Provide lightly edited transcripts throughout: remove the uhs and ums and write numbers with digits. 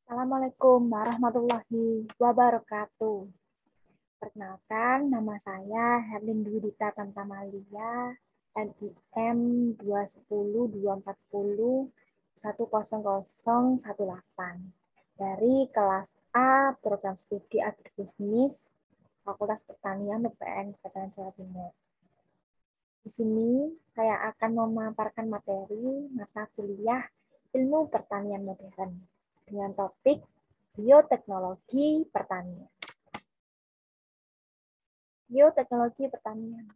Assalamualaikum warahmatullahi wabarakatuh. Perkenalkan, nama saya Herlin Dwi Dita Tantamalia, NIM 210-240-10018 dari kelas A Program Studi Agribisnis Fakultas Pertanian UPN Veteran Jawa Timur. Di sini saya akan memaparkan materi mata kuliah Ilmu Pertanian Modern dengan topik bioteknologi pertanian. Bioteknologi pertanian.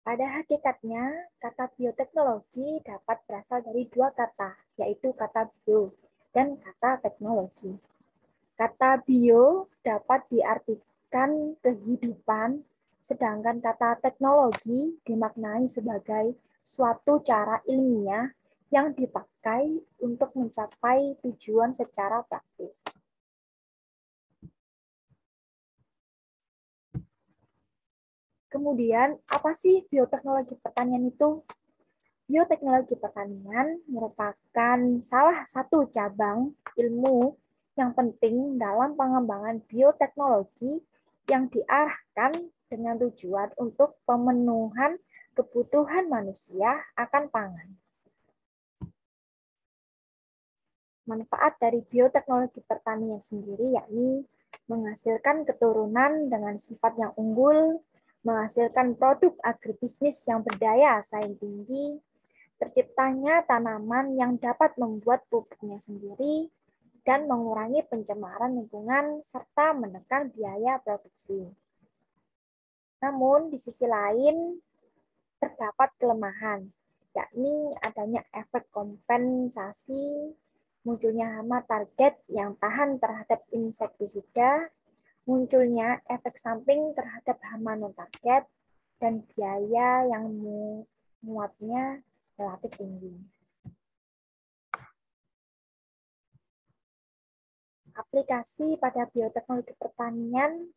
Pada hakikatnya, kata bioteknologi dapat berasal dari dua kata, yaitu kata bio dan kata teknologi. Kata bio dapat diartikan kehidupan, sedangkan kata teknologi dimaknai sebagai suatu cara ilmiah yang dipakai untuk mencapai tujuan secara praktis. Kemudian, apa sih bioteknologi pertanian itu? Bioteknologi pertanian merupakan salah satu cabang ilmu yang penting dalam pengembangan bioteknologi yang diarahkan dengan tujuan untuk pemenuhan kebutuhan manusia akan pangan. Manfaat dari bioteknologi pertanian sendiri yakni menghasilkan keturunan dengan sifat yang unggul, menghasilkan produk agribisnis yang berdaya saing tinggi, terciptanya tanaman yang dapat membuat pupuknya sendiri, dan mengurangi pencemaran lingkungan serta menekan biaya produksi. Namun, di sisi lain, terdapat kelemahan, yakni adanya efek kompensasi, munculnya hama target yang tahan terhadap insektisida, munculnya efek samping terhadap hama non-target, dan biaya yang muatnya relatif tinggi. Aplikasi pada bioteknologi pertanian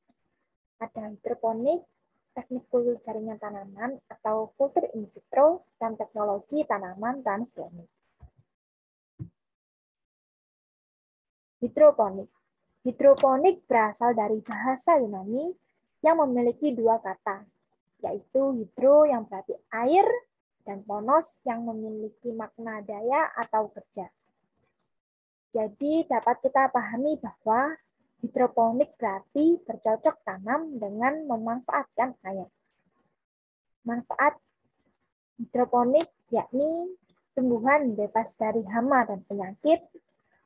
ada hidroponik, teknik kultur jaringan tanaman atau kultur in vitro, dan teknologi tanaman transgenik. Hidroponik. Hidroponik berasal dari bahasa Yunani yang memiliki dua kata, yaitu hidro yang berarti air dan ponos yang memiliki makna daya atau kerja. Jadi dapat kita pahami bahwa hidroponik berarti bercocok tanam dengan memanfaatkan air. Manfaat hidroponik yakni tumbuhan bebas dari hama dan penyakit,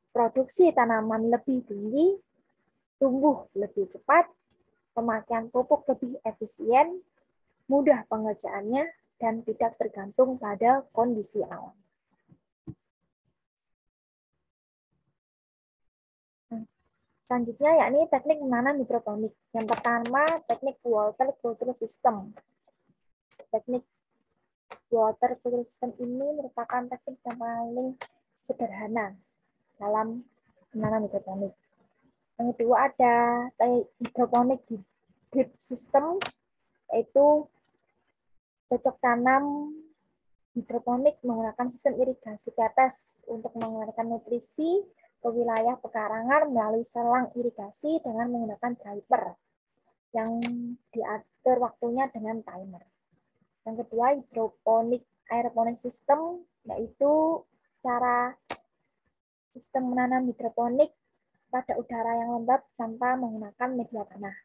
produksi tanaman lebih tinggi, tumbuh lebih cepat, pemakaian pupuk lebih efisien, mudah pengerjaannya, dan tidak tergantung pada kondisi alam. Selanjutnya yakni teknik menanam hidroponik. Yang pertama, teknik water culture system. Teknik water culture system ini merupakan teknik yang paling sederhana dalam menanam hidroponik. Yang kedua ada hidroponik drip system, yaitu cocok tanam hidroponik menggunakan sistem irigasi tetes untuk mengeluarkan nutrisi ke wilayah pekarangan melalui selang irigasi dengan menggunakan driper yang diatur waktunya dengan timer. Yang kedua, hidroponik aeroponik system, yaitu cara sistem menanam hidroponik pada udara yang lembab tanpa menggunakan media tanah.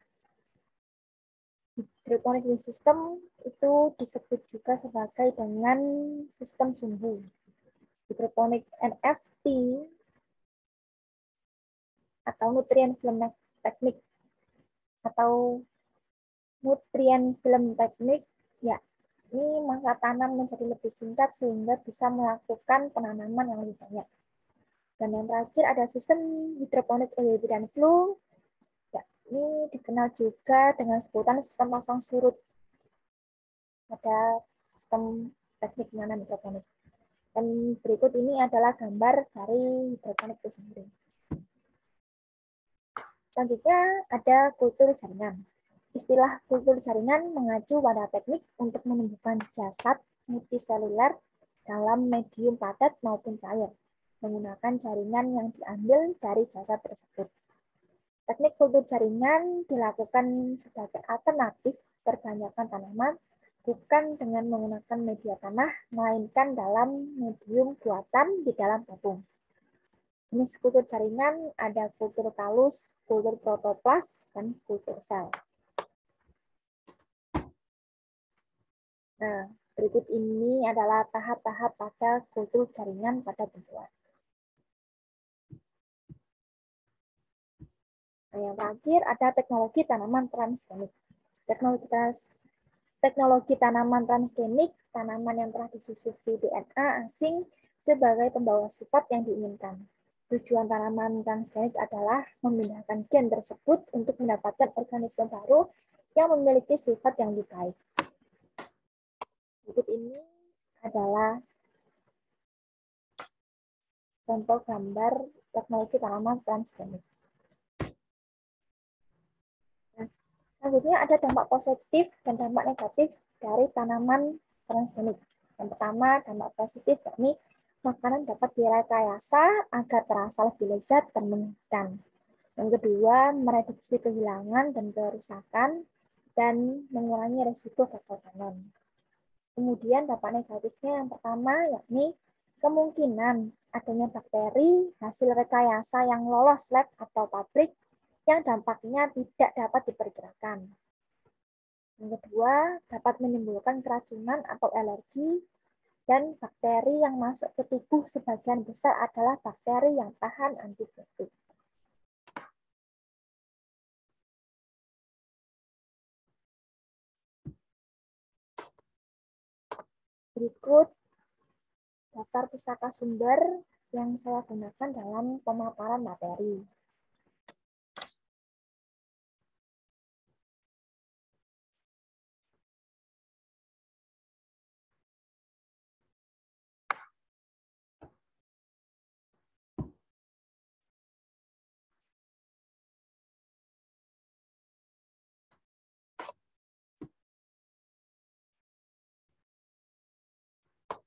Hidroponik system itu disebut juga sebagai dengan sistem sumbu. Hidroponik NFT atau nutrient film teknik atau nutrient film teknik, ya ini masa tanam menjadi lebih singkat sehingga bisa melakukan penanaman yang lebih banyak. Dan yang terakhir ada sistem hidroponik UV dan flu. Ya, ini dikenal juga dengan sebutan sistem pasang surut. Ada sistem teknik menanam hidroponik. Dan berikut ini adalah gambar dari hidroponik itu sendiri. Selanjutnya ada kultur jaringan. Istilah kultur jaringan mengacu pada teknik untuk menumbuhkan jasad multiseluler dalam medium padat maupun cair, menggunakan jaringan yang diambil dari jasad tersebut. Teknik kultur jaringan dilakukan sebagai alternatif perbanyakan tanaman, bukan dengan menggunakan media tanah, melainkan dalam medium buatan di dalam tabung. Jenis kultur jaringan ada kultur talus, kultur protoplas, dan kultur sel. Nah, berikut ini adalah tahap-tahap pada kultur jaringan pada tumbuhan. Nah, yang terakhir ada teknologi tanaman transgenik. Teknologi tanaman transgenik, tanaman yang telah disusupi DNA asing sebagai pembawa sifat yang diinginkan. Tujuan tanaman transgenik adalah memindahkan gen tersebut untuk mendapatkan organisme baru yang memiliki sifat yang lebih baik. Berikut ini adalah contoh gambar teknologi tanaman transgenik. Nah, selanjutnya ada dampak positif dan dampak negatif dari tanaman transgenik. Yang pertama, dampak positif yakni makanan dapat direkayasa agar terasa lebih lezat dan menyenangkan. Yang kedua, mereduksi kehilangan dan kerusakan dan mengurangi risiko gagal panen. Kemudian dampak negatifnya yang pertama yakni kemungkinan adanya bakteri hasil rekayasa yang lolos lab atau pabrik yang dampaknya tidak dapat diperkirakan. Yang kedua, dapat menimbulkan keracunan atau alergi, dan bakteri yang masuk ke tubuh sebagian besar adalah bakteri yang tahan antibiotik. Berikut daftar pustaka sumber yang saya gunakan dalam pemaparan materi.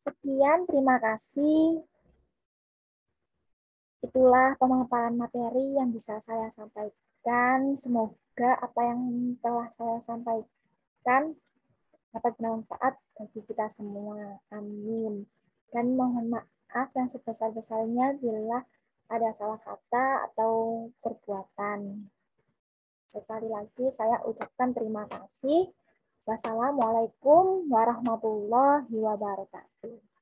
Sekian, terima kasih. Itulah pemaparan materi yang bisa saya sampaikan. Semoga apa yang telah saya sampaikan dapat bermanfaat bagi kita semua. Amin. Dan mohon maaf yang sebesar-besarnya bila ada salah kata atau perbuatan. Sekali lagi saya ucapkan terima kasih. Wassalamualaikum warahmatullahi wabarakatuh.